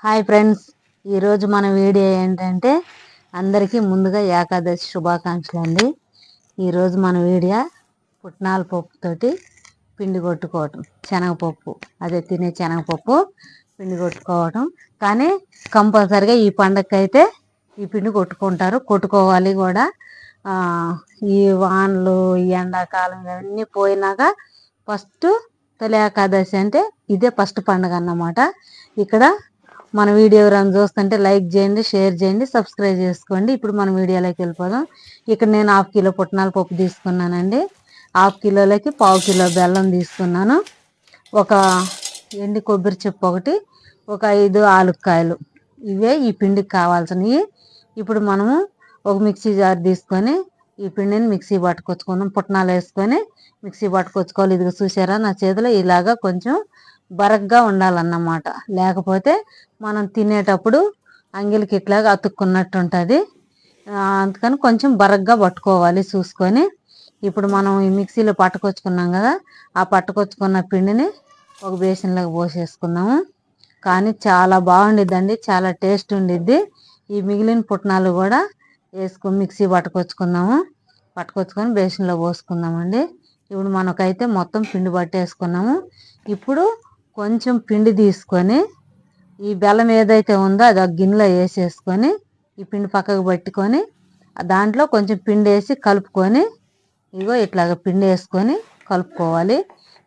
Hi friends, ఈరోజు మన video ఏంటంటే అందరికీ ముందుగా ఏకాదశి శుభాకాంక్షలు అండి. ఈరోజు మన వీడియో పుట్నాల పప్పుతోటి పిండి కొట్టుకోవటం, శనగపప్పు అదే తినే శనగపప్పు పిండి కొట్టుకోవటం. కానీ కంపల్సరిగా ఈ పండగకి అయితే ఈ పిండి కొట్టుకోవాలి కూడా. ఈ వానలు ఈ ఎండాకాలం ఇవన్నీ పోయినాక ఫస్ట్ తొలి ఏకాదశి అంటే ఇదే ఫస్ట్ పండుగ అన్నమాట. ఇక్కడ మన వీడియో ఎవరైనా చూస్తుంటే లైక్ చేయండి, షేర్ చేయండి, సబ్స్క్రైబ్ చేసుకోండి. ఇప్పుడు మన వీడియోలోకి వెళ్ళిపోదాం. ఇక్కడ నేను 1/2 కిలో పుట్నాల పప్పు తీసుకున్నానండి. 1/2 కిలోలకి 1/4 కిలో బెల్లం తీసుకున్నాను. ఒక ఎండి కొబ్బరి చెప్పు ఒకటి, ఒక 5 ఆలుక్కాయలు, ఇవే ఈ పిండికి కావాల్సినవి. ఇప్పుడు మనము ఒక మిక్సీ జార్ తీసుకొని ఈ పిండిని మిక్సీ పట్టుకొచ్చుకుందాం. పుట్నాలు వేసుకొని మిక్సీ పట్టుకొచ్చుకోవాలి. ఇదిగో చూసారా, నా చేతిలో ఇలాగా కొంచెం బరగ్గా ఉండాలన్నమాట. లేకపోతే మనం తినేటప్పుడు అంగిలికి ఇట్లాగా అతుక్కున్నట్టు ఉంటుంది. అందుకని కొంచెం బరగ్గా పట్టుకోవాలి చూసుకొని. ఇప్పుడు మనం ఈ మిక్సీలో పట్టుకొచ్చుకున్నాం కదా, ఆ పట్టుకొచ్చుకున్న పిండిని ఒక బేసిన్లోకి పోసేసుకున్నాము. కానీ చాలా బాగుండిద్దండి, చాలా టేస్ట్ ఉండిద్ది. ఈ మిగిలిన పుట్నాలు కూడా మిక్సీ పట్టుకొచ్చుకొని బేసిన్లో పోసుకుందామండి. ఇప్పుడు మనకైతే మొత్తం పిండి పట్టేసుకున్నాము. ఇప్పుడు కొంచెం పిండి తీసుకొని ఈ బెల్లం ఏదైతే ఉందో అది ఒక గిన్నెలో వేసేసుకొని ఈ పిండి పక్కకు పట్టుకొని దాంట్లో కొంచెం పిండి వేసి కలుపుకొని, ఇగో ఇట్లాగ పిండి వేసుకొని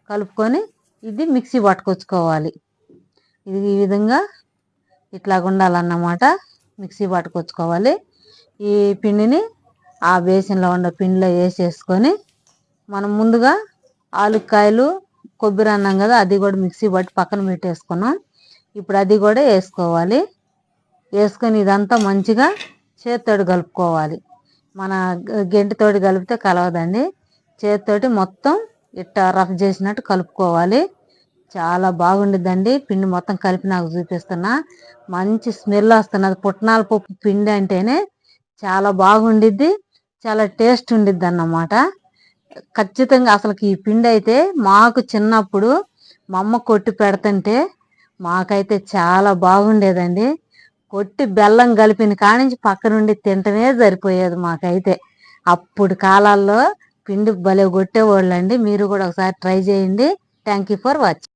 కలుపుకొని ఇది మిక్సీ పట్టుకొచ్చుకోవాలి. ఇది ఈ విధంగా ఇట్లాగ ఉండాలన్నమాట. మిక్సీ పట్టుకొచ్చుకోవాలి. ఈ పిండిని ఆ బేసిన్లో ఉన్న పిండిలో వేసేసుకొని మనం ముందుగా ఆలుక్కాయలు కొబ్బరి అన్నాం కదా, అది కూడా మిక్సీ పట్టి పక్కన పెట్టేసుకున్నాం. ఇప్పుడు అది కూడా వేసుకోవాలి. వేసుకొని ఇదంతా మంచిగా చేతితోటి కలుపుకోవాలి. మన గెంటితోటి కలిపితే కలవదండి. చేతితోటి మొత్తం ఇట్లా రఫ్ చేసినట్టు కలుపుకోవాలి. చాలా బాగుండిద్దండి. పిండి మొత్తం కలిపి నాకు చూపిస్తున్నా, మంచి స్మెల్ వస్తున్నది. పుట్నాల పప్పు పిండి అంటేనే చాలా బాగుండిద్ది, చాలా టేస్ట్ ఉండిద్ది అన్నమాట. ఖచ్చితంగా అసలుకి ఈ పిండి అయితే మాకు చిన్నప్పుడు మా అమ్మ కొట్టి పెడుతుంటే మాకైతే చాలా బాగుండేదండి. కొట్టి బెల్లం కలిపిన కానించి పక్క నుండి తింటమే సరిపోయేది మాకైతే. అప్పుడు కాలాల్లో పిండి భలే కొట్టేవాళ్ళు అండి. మీరు కూడా ఒకసారి ట్రై చేయండి. Thank you for watching.